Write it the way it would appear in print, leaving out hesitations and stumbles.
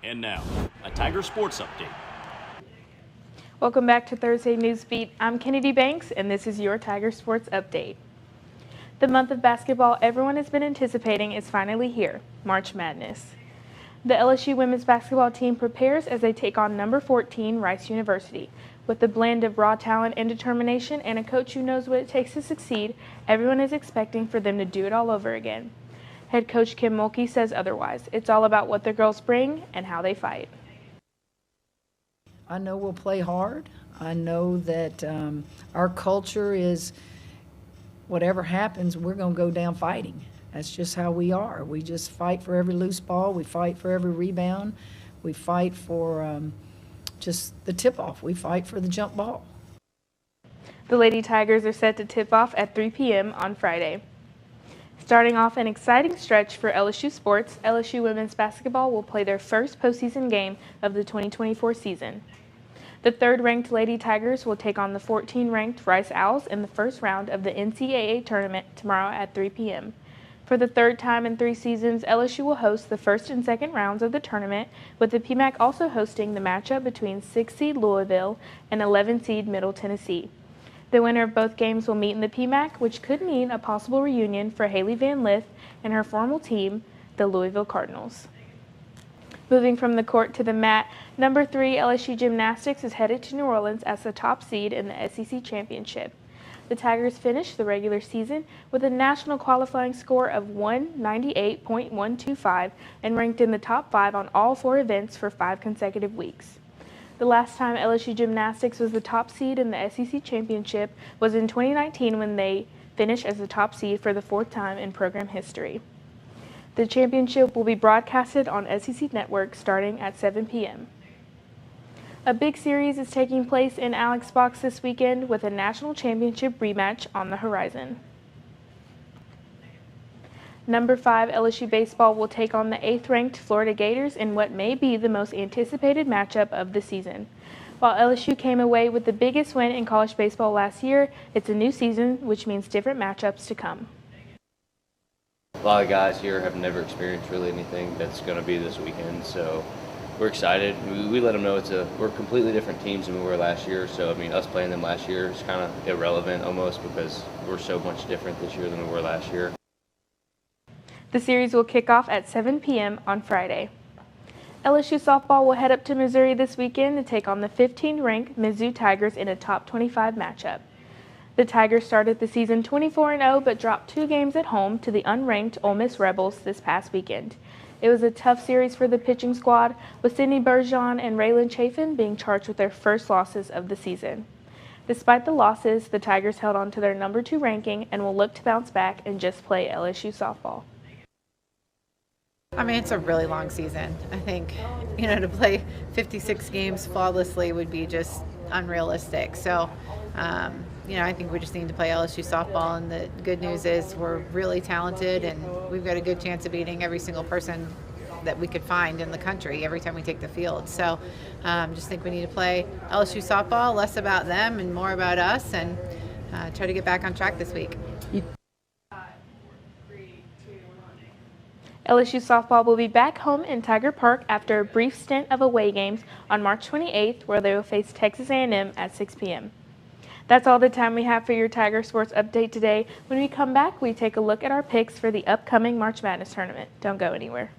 And now, a Tiger Sports Update. Welcome back to Thursday Newsbeat. I'm Kennedy Banks, and this is your Tiger Sports Update. The month of basketball everyone has been anticipating is finally here, March Madness. The LSU women's basketball team prepares as they take on number 14 Rice University. With a blend of raw talent and determination and a coach who knows what it takes to succeed, everyone is expecting for them to do it all over again. Head coach Kim Mulkey says otherwise. It's all about what the girls bring and how they fight. I know we'll play hard. I know that our culture is whatever happens, we're going to go down fighting. That's just how we are. We just fight for every loose ball. We fight for every rebound. We fight for just the tip-off. We fight for the jump ball. The Lady Tigers are set to tip off at 3 p.m. on Friday. Starting off an exciting stretch for LSU Sports, LSU women's basketball will play their first postseason game of the 2024 season. The third-ranked Lady Tigers will take on the 14th-ranked Rice Owls in the first round of the NCAA tournament tomorrow at 3 p.m. For the third time in 3 seasons, LSU will host the first and second rounds of the tournament, with the PMAC also hosting the matchup between 6-seed Louisville and 11-seed Middle Tennessee. The winner of both games will meet in the PMAC, which could mean a possible reunion for Haley Van Lith and her former team, the Louisville Cardinals. Moving from the court to the mat, number 3 LSU Gymnastics is headed to New Orleans as the top seed in the SEC Championship. The Tigers finished the regular season with a national qualifying score of 198.125 and ranked in the top 5 on all 4 events for 5 consecutive weeks. The last time LSU Gymnastics was the top seed in the SEC Championship was in 2019 when they finished as the top seed for the 4th time in program history. The championship will be broadcasted on SEC Network starting at 7 p.m. A big series is taking place in Alex Box this weekend with a national championship rematch on the horizon. Number 5 LSU baseball will take on the 8th-ranked Florida Gators in what may be the most anticipated matchup of the season. While LSU came away with the biggest win in college baseball last year, it's a new season, which means different matchups to come. A lot of guys here have never experienced really anything that's going to be this weekend, so we're excited. We let them know we're completely different teams than we were last year, so I mean, us playing them last year is kind of irrelevant almost because we're so much different this year than we were last year. The series will kick off at 7 p.m. on Friday. LSU softball will head up to Missouri this weekend to take on the 15th-ranked Mizzou Tigers in a top 25 matchup. The Tigers started the season 24-0 but dropped 2 games at home to the unranked Ole Miss Rebels this past weekend. It was a tough series for the pitching squad, with Sydney Bergeron and Raylan Chafin being charged with their first losses of the season. Despite the losses, the Tigers held on to their number 2 ranking and will look to bounce back and just play LSU softball. I mean, it's a really long season. I think, to play 56 games flawlessly would be just unrealistic. So, I think we just need to play LSU softball, and the good news is we're really talented and we've got a good chance of beating every single person that we could find in the country every time we take the field. So, just think we need to play LSU softball, less about them and more about us, and try to get back on track this week. LSU softball will be back home in Tiger Park after a brief stint of away games on March 28th, where they will face Texas A&M at 6 p.m. That's all the time we have for your Tiger Sports Update today. When we come back, we take a look at our picks for the upcoming March Madness tournament. Don't go anywhere.